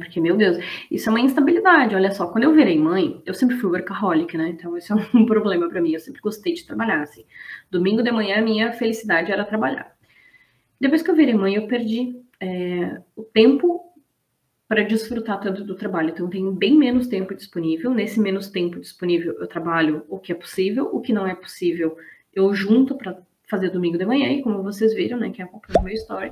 Porque, meu Deus, isso é uma instabilidade. Olha só, quando eu virei mãe, eu sempre fui workaholic, né? Então, isso é um problema pra mim. Eu sempre gostei de trabalhar, assim. Domingo de manhã, a minha felicidade era trabalhar. Depois que eu virei mãe, eu perdi o tempo para desfrutar tanto do trabalho. Então, eu tenho bem menos tempo disponível. Nesse menos tempo disponível, eu trabalho o que é possível. O que não é possível, eu junto para fazer domingo de manhã. E como vocês viram, né, que acompanhou o meu story,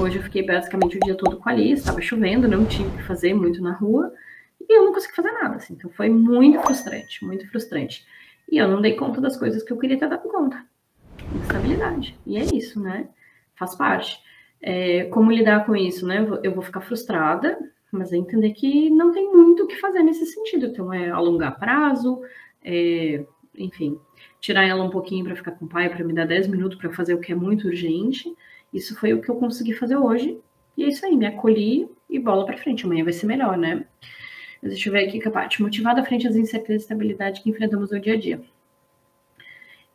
hoje eu fiquei basicamente o dia todo com a Alice. Estava chovendo, não tive que fazer muito na rua. E eu não consegui fazer nada, assim. Então, foi muito frustrante, muito frustrante. E eu não dei conta das coisas que eu queria ter dado conta. Instabilidade. E é isso, né? Faz parte. Como lidar com isso, né? Eu vou ficar frustrada, mas é entender que não tem muito o que fazer nesse sentido. Então, alongar prazo, enfim, tirar ela um pouquinho para ficar com o pai, para me dar 10 minutos para fazer o que é muito urgente. Isso foi o que eu consegui fazer hoje. E é isso aí, me acolhi e bola para frente. Amanhã vai ser melhor, né? Mas deixa eu ver aqui, Capati. Motivada frente às incertezas e instabilidade que enfrentamos no dia a dia.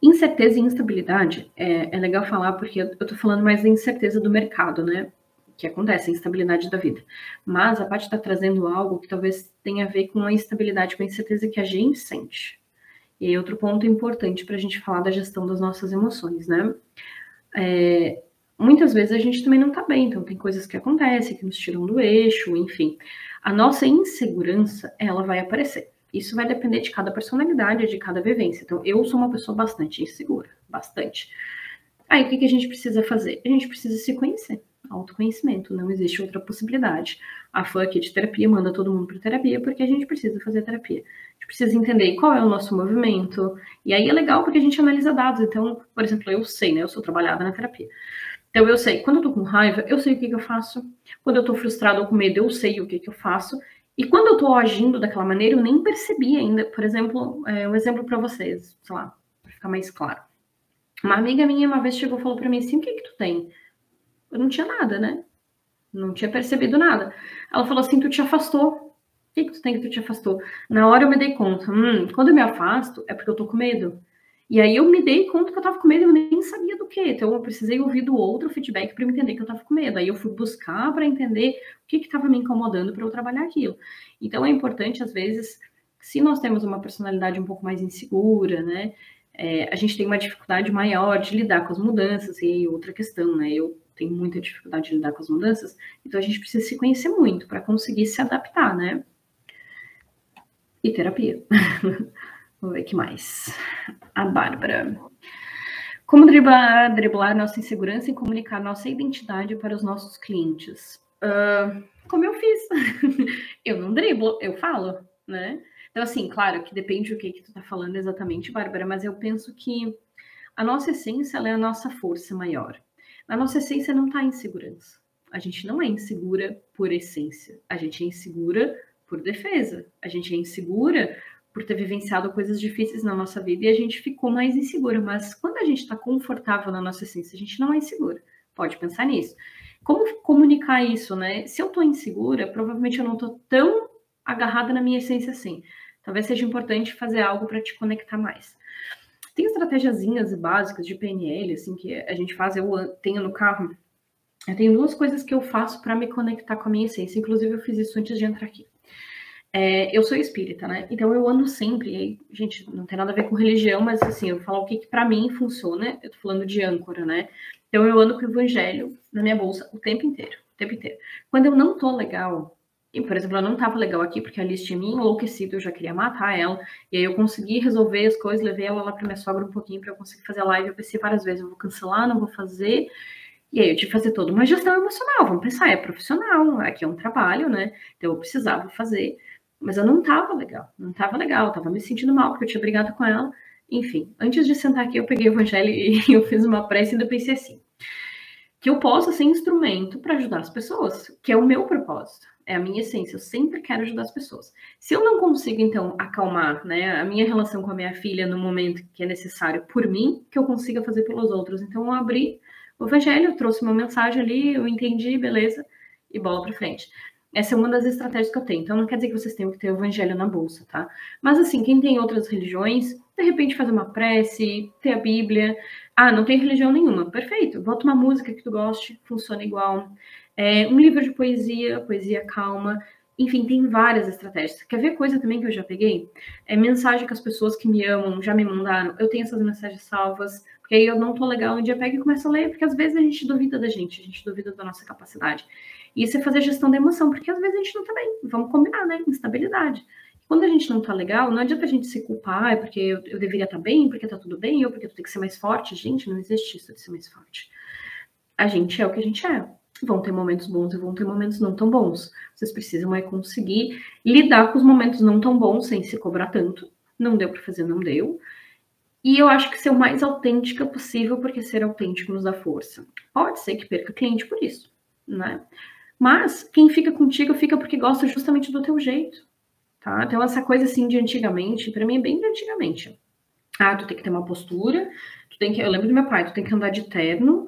Incerteza e instabilidade é legal falar, porque eu tô falando mais da incerteza do mercado, né? Que acontece, a instabilidade da vida. Mas a Paty tá trazendo algo que talvez tenha a ver com a instabilidade, com a incerteza que a gente sente. E aí, outro ponto importante pra gente falar da gestão das nossas emoções, né? Muitas vezes a gente também não tá bem, então tem coisas que acontecem, que nos tiram do eixo, enfim. A nossa insegurança, ela vai aparecer. Isso vai depender de cada personalidade, de cada vivência. Então, eu sou uma pessoa bastante insegura, bastante. Aí, o que a gente precisa fazer? A gente precisa se conhecer. Autoconhecimento, não existe outra possibilidade. A fã aqui de terapia manda todo mundo para terapia porque a gente precisa fazer terapia. A gente precisa entender qual é o nosso movimento. E aí é legal porque a gente analisa dados. Então, por exemplo, eu sei, né? Eu sou trabalhada na terapia. Então, eu sei, quando eu tô com raiva, eu sei o que eu faço. Quando eu tô frustrada ou com medo, eu sei o que eu faço. E quando eu tô agindo daquela maneira, eu nem percebi ainda. Por exemplo, um exemplo para vocês, sei lá, para ficar mais claro. Uma amiga minha uma vez chegou e falou para mim assim, o que tu tem? Eu não tinha nada, né? Não tinha percebido nada. Ela falou assim, tu te afastou. O que tu tem que tu te afastou? Na hora eu me dei conta. Quando eu me afasto, é porque eu tô com medo. E aí eu me dei conta que eu tava com medo e eu nem sabia do que. Então eu precisei ouvir do outro feedback para me entender que eu tava com medo. Aí eu fui buscar para entender o que tava me incomodando para eu trabalhar aquilo. Então é importante, às vezes, se nós temos uma personalidade um pouco mais insegura, né? A gente tem uma dificuldade maior de lidar com as mudanças. E aí outra questão, né? Eu tenho muita dificuldade de lidar com as mudanças. Então a gente precisa se conhecer muito para conseguir se adaptar, né? E terapia. Vamos ver o que mais. A Bárbara. Como driblar nossa insegurança e comunicar nossa identidade para os nossos clientes? Como eu fiz. Eu não driblo, eu falo, né? Então, assim, claro que depende do que tu tá falando exatamente, Bárbara, mas eu penso que a nossa essência, ela é a nossa força maior. Na nossa essência não tá a insegurança. A gente não é insegura por essência. A gente é insegura por defesa. A gente é insegura por ter vivenciado coisas difíceis na nossa vida e a gente ficou mais insegura. Mas quando a gente está confortável na nossa essência, a gente não é insegura. Pode pensar nisso. Como comunicar isso, né? Se eu tô insegura, provavelmente eu não tô tão agarrada na minha essência assim. Talvez seja importante fazer algo para te conectar mais. Tem estratégiazinhas básicas de PNL, assim, que a gente faz, eu tenho no carro. Eu tenho 2 coisas que eu faço para me conectar com a minha essência. Inclusive, eu fiz isso antes de entrar aqui. Eu sou espírita, né? Então eu ando sempre, gente, não tem nada a ver com religião, mas assim, eu falo o que pra mim funciona, eu tô falando de âncora, né? Então eu ando com o evangelho na minha bolsa o tempo inteiro, o tempo inteiro. Quando eu não tô legal, e, por exemplo, eu não tava legal aqui porque a Alice tinha me enlouquecido, eu já queria matar ela, e aí eu consegui resolver as coisas, levei ela lá pra minha sogra um pouquinho pra eu conseguir fazer a live, eu pensei várias vezes, eu vou cancelar, não vou fazer, e aí eu tive que fazer toda uma gestão emocional, vamos pensar, é profissional, aqui é um trabalho, né? Então eu precisava fazer. Mas eu não tava legal, tava me sentindo mal, porque eu tinha brigado com ela. Enfim, antes de sentar aqui, eu peguei o evangelho e eu fiz uma prece e ainda pensei assim, que eu possa ser instrumento para ajudar as pessoas, que é o meu propósito, é a minha essência, eu sempre quero ajudar as pessoas. Se eu não consigo, então, acalmar, né, a minha relação com a minha filha no momento que é necessário por mim, que eu consiga fazer pelos outros. Então, eu abri o evangelho, eu trouxe uma mensagem ali, eu entendi, beleza, e bola pra frente. Essa é uma das estratégias que eu tenho. Então, não quer dizer que vocês tenham que ter o evangelho na bolsa, tá? Mas, assim, quem tem outras religiões, de repente fazer uma prece, ter a Bíblia. Ah, não tem religião nenhuma. Perfeito. Bota uma música que tu goste, funciona igual. Um livro de poesia, poesia calma. Enfim, tem várias estratégias. Quer ver coisa também que eu já peguei? É mensagem que as pessoas que me amam já me mandaram. Eu tenho essas mensagens salvas, porque aí eu não tô legal, um dia pego e começo a ler, porque às vezes a gente duvida da gente, a gente duvida da nossa capacidade. E isso é fazer gestão da emoção, porque às vezes a gente não tá bem. Vamos combinar, né? Instabilidade. Quando a gente não tá legal, não adianta a gente se culpar, é porque eu deveria estar bem, porque tá tudo bem, ou porque tu tem que ser mais forte. Gente, não existe isso de ser mais forte. A gente é o que a gente é. Vão ter momentos bons e vão ter momentos não tão bons. Vocês precisam conseguir lidar com os momentos não tão bons sem se cobrar tanto. Não deu para fazer, não deu. E eu acho que ser o mais autêntica possível, porque ser autêntico nos dá força. Pode ser que perca cliente por isso, né? Mas quem fica contigo fica porque gosta justamente do teu jeito, tá? Então essa coisa assim de antigamente, para mim é bem de antigamente. Ah, tu tem que ter uma postura, tu tem que, eu lembro do meu pai, tu tem que andar de terno,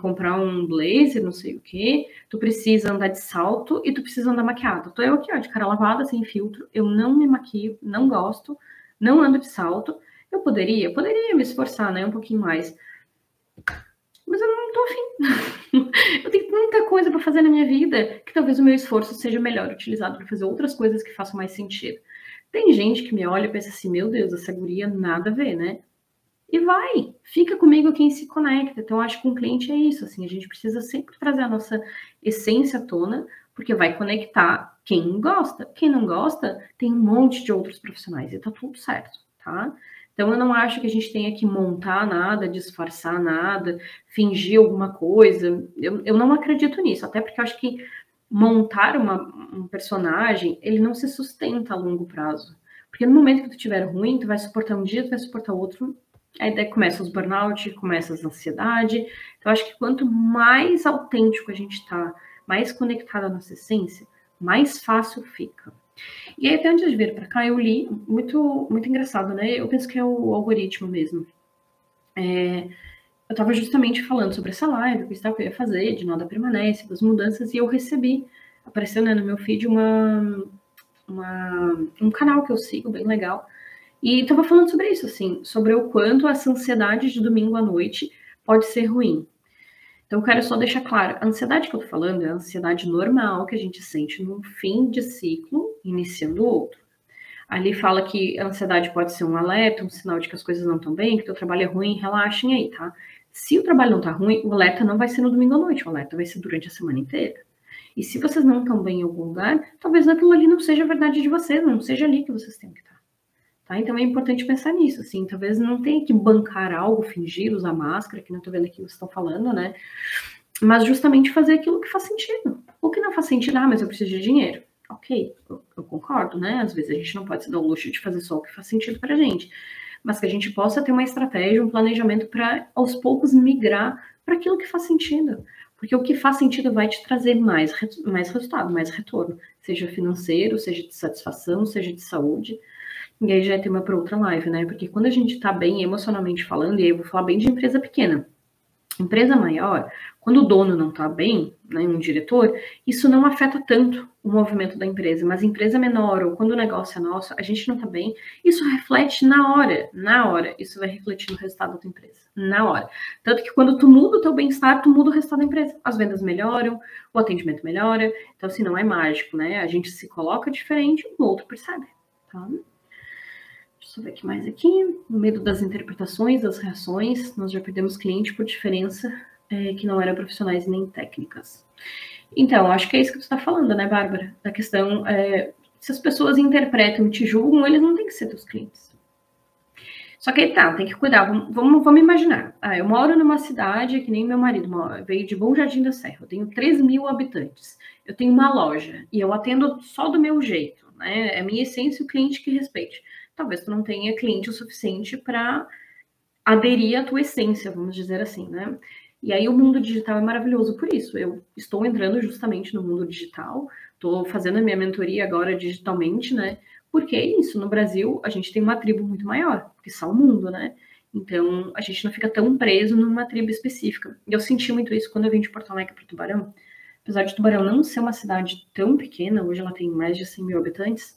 comprar um blazer, não sei o que, tu precisa andar de salto e tu precisa andar maquiado. Tô eu aqui, ó, de cara lavada, sem filtro, eu não me maquio, não gosto, não ando de salto. Eu poderia me esforçar, né, um pouquinho mais, mas eu não tô afim. Eu tenho muita coisa para fazer na minha vida que talvez o meu esforço seja melhor utilizado para fazer outras coisas que façam mais sentido. Tem gente que me olha e pensa assim, meu Deus, essa guria nada a ver, né? E vai, fica comigo quem se conecta. Então, acho que um cliente é isso, assim, a gente precisa sempre trazer a nossa essência à tona, porque vai conectar quem gosta. Quem não gosta, tem um monte de outros profissionais e tá tudo certo, tá? Então, eu não acho que a gente tenha que montar nada, disfarçar nada, fingir alguma coisa. Eu não acredito nisso, até porque eu acho que montar um personagem, ele não se sustenta a longo prazo. Porque no momento que tu estiver ruim, tu vai suportar um dia, tu vai suportar outro, aí daí começa os burnout, começa as ansiedade. Então, acho que quanto mais autêntico a gente tá, mais conectado à nossa essência, mais fácil fica. E aí, até antes de vir para cá, eu li, muito engraçado, né? Eu penso que é o algoritmo mesmo. Eu estava justamente falando sobre essa live, o que eu ia fazer, de nada permanece, das mudanças, e eu recebi, apareceu, né, no meu feed um canal que eu sigo, bem legal, e estava falando sobre isso, assim, sobre o quanto essa ansiedade de domingo à noite pode ser ruim. Então, eu quero só deixar claro, a ansiedade que eu tô falando é a ansiedade normal que a gente sente no fim de ciclo, iniciando outro. Ali fala que a ansiedade pode ser um alerta, um sinal de que as coisas não estão bem, que o teu trabalho é ruim, relaxem aí, tá? Se o trabalho não tá ruim, o alerta não vai ser no domingo à noite, o alerta vai ser durante a semana inteira. E se vocês não estão bem em algum lugar, talvez aquilo ali não seja a verdade de vocês, não seja ali que vocês têm que estar. Tá? Então é importante pensar nisso, assim, talvez não tenha que bancar algo, fingir, usar máscara, que não tô vendo aqui o que vocês estão falando, né? Mas justamente fazer aquilo que faz sentido. O que não faz sentido, mas eu preciso de dinheiro. Ok, eu concordo, né? Às vezes a gente não pode se dar o luxo de fazer só o que faz sentido pra gente. Mas que a gente possa ter uma estratégia, um planejamento para aos poucos migrar para aquilo que faz sentido. Porque o que faz sentido vai te trazer mais resultado, mais retorno. Seja financeiro, seja de satisfação, seja de saúde. E aí já é tema para outra live, né? Porque quando a gente tá bem emocionalmente falando, e aí eu vou falar bem de empresa pequena. Empresa maior, quando o dono não está bem, né, um diretor, isso não afeta tanto o movimento da empresa, mas empresa menor, ou quando o negócio é nosso, a gente não está bem, isso reflete na hora, isso vai refletir no resultado da tua empresa, na hora. Tanto que quando tu muda o teu bem-estar, tu muda o resultado da empresa. As vendas melhoram, o atendimento melhora, então assim, não é mágico, né? A gente se coloca diferente, o outro percebe, tá? Deixa eu ver aqui mais aqui. No medo das interpretações, das reações, nós já perdemos cliente por diferença que não eram profissionais nem técnicas. Então, acho que é isso que tu está falando, né, Bárbara? Da questão, se as pessoas interpretam e te julgam, eles não têm que ser teus clientes. Só que aí tá, tem que cuidar. Vamos imaginar. Eu moro numa cidade que nem meu marido veio de Bom Jardim da Serra. Eu tenho 3.000 habitantes. Eu tenho uma loja e eu atendo só do meu jeito, né? É a minha essência e o cliente que respeite. Talvez tu não tenha cliente o suficiente para aderir à tua essência, vamos dizer assim, né? E aí o mundo digital é maravilhoso por isso. Eu estou entrando justamente no mundo digital, estou fazendo a minha mentoria agora digitalmente, né? Porque é isso, no Brasil a gente tem uma tribo muito maior, que só o mundo, né? Então a gente não fica tão preso numa tribo específica. E eu senti muito isso quando eu vim de Porto Alegre para Tubarão. Apesar de Tubarão não ser uma cidade tão pequena, hoje ela tem mais de 100.000 habitantes,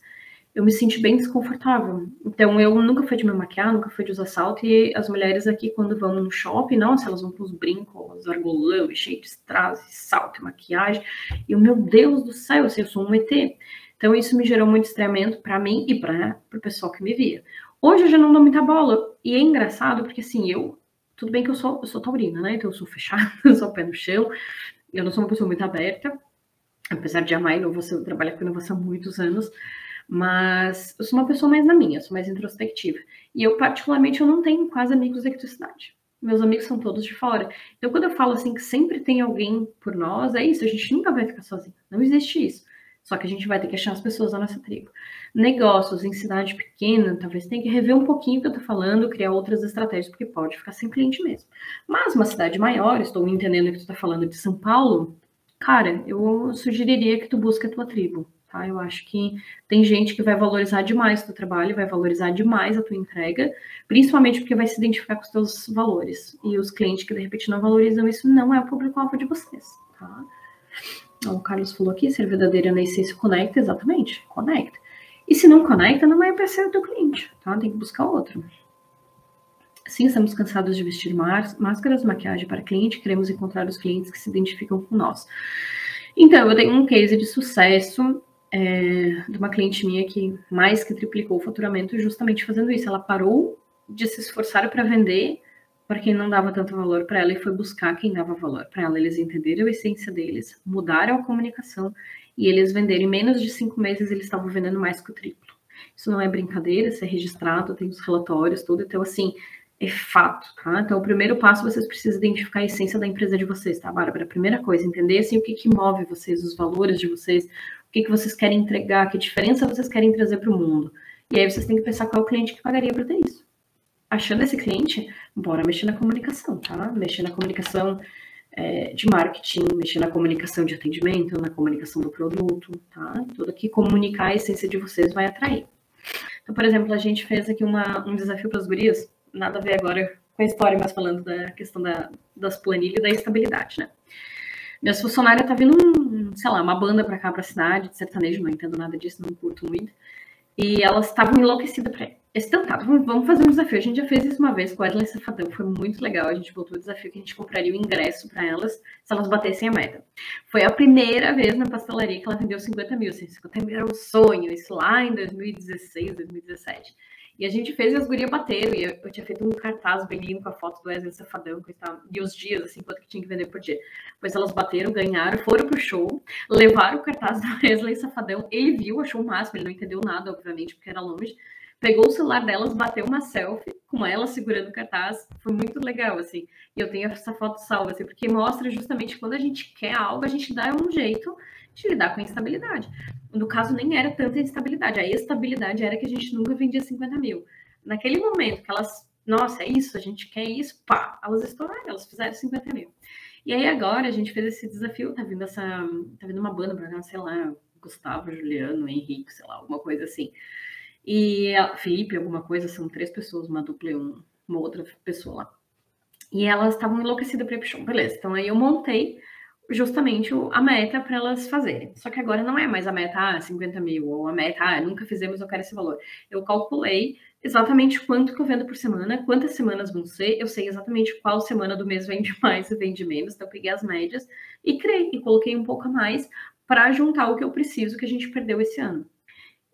eu me senti bem desconfortável. Então, eu nunca fui de me maquiar, nunca fui de usar salto, e as mulheres aqui, quando vão no shopping, nossa, elas vão com os brincos, argolão, cheio de strass, salto e maquiagem, e eu, meu Deus do céu, assim, eu sou um ET. Então, isso me gerou muito estranhamento para mim e para o pessoal que me via. Hoje eu já não dou muita bola, e é engraçado, porque assim, tudo bem que eu sou taurina, né, então eu sou fechada, eu sou pé no chão, eu não sou uma pessoa muito aberta, apesar de amar inovação, eu trabalho com inovação há muitos anos, mas eu sou uma pessoa mais na minha, sou mais introspectiva. E eu, particularmente, eu não tenho quase amigos daqui da cidade. Meus amigos são todos de fora. Então, quando eu falo assim que sempre tem alguém por nós, é isso, a gente nunca vai ficar sozinho. Não existe isso. Só que a gente vai ter que achar as pessoas da nossa tribo. Negócios em cidade pequena, talvez tenha que rever um pouquinho o que eu tô falando, criar outras estratégias, porque pode ficar sem cliente mesmo. Mas uma cidade maior, estou entendendo que tu tá falando de São Paulo, cara, eu sugeriria que tu busque a tua tribo, tá? Eu acho que tem gente que vai valorizar demais o teu trabalho, vai valorizar demais a tua entrega, principalmente porque vai se identificar com os teus valores. E os clientes que de repente não valorizam isso não é o público-alvo de vocês, tá? O Carlos falou aqui, ser verdadeira na essência conecta, exatamente, conecta. E se não conecta, não vai aparecer o teu cliente, tá? Tem que buscar outro. Sim, estamos cansados de vestir máscaras, maquiagem para cliente, queremos encontrar os clientes que se identificam com nós. Então, eu tenho um case de sucesso de uma cliente minha que mais que triplicou o faturamento justamente fazendo isso. Ela parou de se esforçar para vender para quem não dava tanto valor para ela e foi buscar quem dava valor para ela. Eles entenderam a essência deles, mudaram a comunicação e eles venderam em menos de 5 meses, eles estavam vendendo mais que o triplo. Isso não é brincadeira, isso é registrado, tem os relatórios, tudo. Então, assim, é fato, tá? Então, o primeiro passo, vocês precisam identificar a essência da empresa de vocês, tá, Bárbara? A primeira coisa, entender, assim, o que move vocês, os valores de vocês, o que vocês querem entregar, que diferença vocês querem trazer para o mundo. E aí, vocês têm que pensar qual é o cliente que pagaria para ter isso. Achando esse cliente, bora mexer na comunicação, tá? Mexer na comunicação de marketing, mexer na comunicação de atendimento, na comunicação do produto, tá? Tudo que comunicar a essência de vocês vai atrair. Então, por exemplo, a gente fez aqui um desafio para as gurias, nada a ver agora com a história, mas falando da questão das planilhas e da estabilidade, né? Minhas funcionárias tá vindo, sei lá, uma banda para cá, para a cidade, de sertanejo, não entendo nada disso, não curto muito. E elas estavam enlouquecidas para ir. Então tá, vamos fazer um desafio. A gente já fez isso uma vez com a Wesley Safadão, foi muito legal. A gente botou o desafio que a gente compraria o ingresso para elas se elas batessem a meta. Foi a primeira vez na pastelaria que ela vendeu 50 mil. 50 mil era um sonho, isso lá em 2016, 2017. E a gente fez e as gurias bateram. E eu tinha feito um cartaz bem lindo com a foto do Wesley Safadão, e os dias, assim, quanto que tinha que vender por dia. Pois elas bateram, ganharam, foram pro show, levaram o cartaz do Wesley Safadão. Ele viu, achou o máximo, ele não entendeu nada, obviamente, porque era longe. Pegou o celular delas, bateu uma selfie com ela segurando o cartaz. Foi muito legal, assim. E eu tenho essa foto salva, assim, porque mostra justamente quando a gente quer algo, a gente dá um jeito de lidar com a instabilidade. No caso, nem era tanta instabilidade. A estabilidade era que a gente nunca vendia 50 mil. Naquele momento que elas, nossa, é isso, a gente quer isso, pá, elas estouraram, elas fizeram 50 mil. E aí agora a gente fez esse desafio, tá vindo uma banda pra cá, sei lá, Gustavo, Juliano, Henrique, sei lá, alguma coisa assim. E Felipe, alguma coisa, são 3 pessoas, uma dupla e uma outra pessoa lá. E elas estavam enlouquecidas para ir pro show. Beleza, então aí eu montei justamente a meta para elas fazerem. Só que agora não é mais a meta 50 mil, ou a meta nunca fizemos, eu quero esse valor. Eu calculei exatamente quanto que eu vendo por semana, quantas semanas vão ser, eu sei exatamente qual semana do mês vende mais e vende menos, então eu peguei as médias e criei, e coloquei um pouco a mais para juntar o que eu preciso que a gente perdeu esse ano.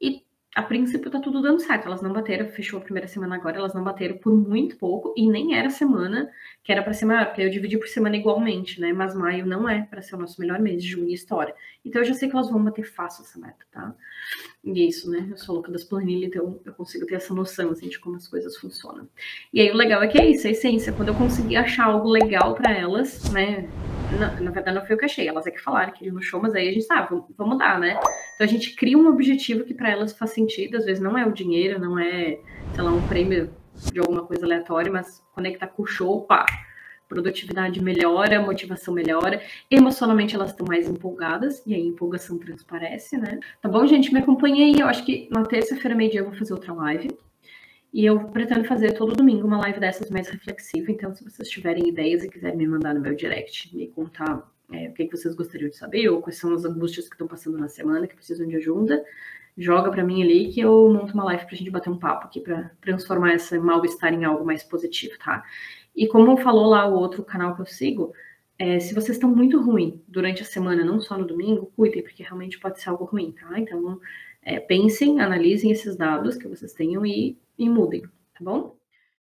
E a princípio tá tudo dando certo, elas não bateram, fechou a primeira semana agora, elas não bateram por muito pouco, e nem era semana que era para ser maior, porque eu dividi por semana igualmente, né, mas maio não é para ser o nosso melhor mês, junho e história. Então eu já sei que elas vão bater fácil essa meta, tá? E é isso, né, eu sou louca das planilhas, então eu consigo ter essa noção, assim, de como as coisas funcionam. E aí o legal é que é isso, a essência, quando eu consegui achar algo legal para elas, né, na verdade não foi eu que achei, elas é que falaram que iriam no show, mas aí a gente vamos dar, né? Então a gente cria um objetivo que para elas faz sentido, às vezes não é o dinheiro, não é, sei lá, um prêmio de alguma coisa aleatória, mas conectar com o show, pá, produtividade melhora, motivação melhora, emocionalmente elas estão mais empolgadas, e aí a empolgação transparece, né? Tá bom, gente? Me acompanha aí, eu acho que na terça-feira, meio-dia, eu vou fazer outra live. E eu pretendo fazer todo domingo uma live dessas mais reflexiva, então se vocês tiverem ideias e quiserem me mandar no meu direct, me contar o que vocês gostariam de saber, ou quais são as angústias que estão passando na semana, que precisam de ajuda, joga para mim ali que eu monto uma live pra gente bater um papo aqui para transformar esse mal-estar em algo mais positivo, tá? E como falou lá o outro canal que eu sigo, se vocês estão muito ruim durante a semana, não só no domingo, cuidem, porque realmente pode ser algo ruim, tá? Então, pensem, analisem esses dados que vocês tenham e mudem, tá bom?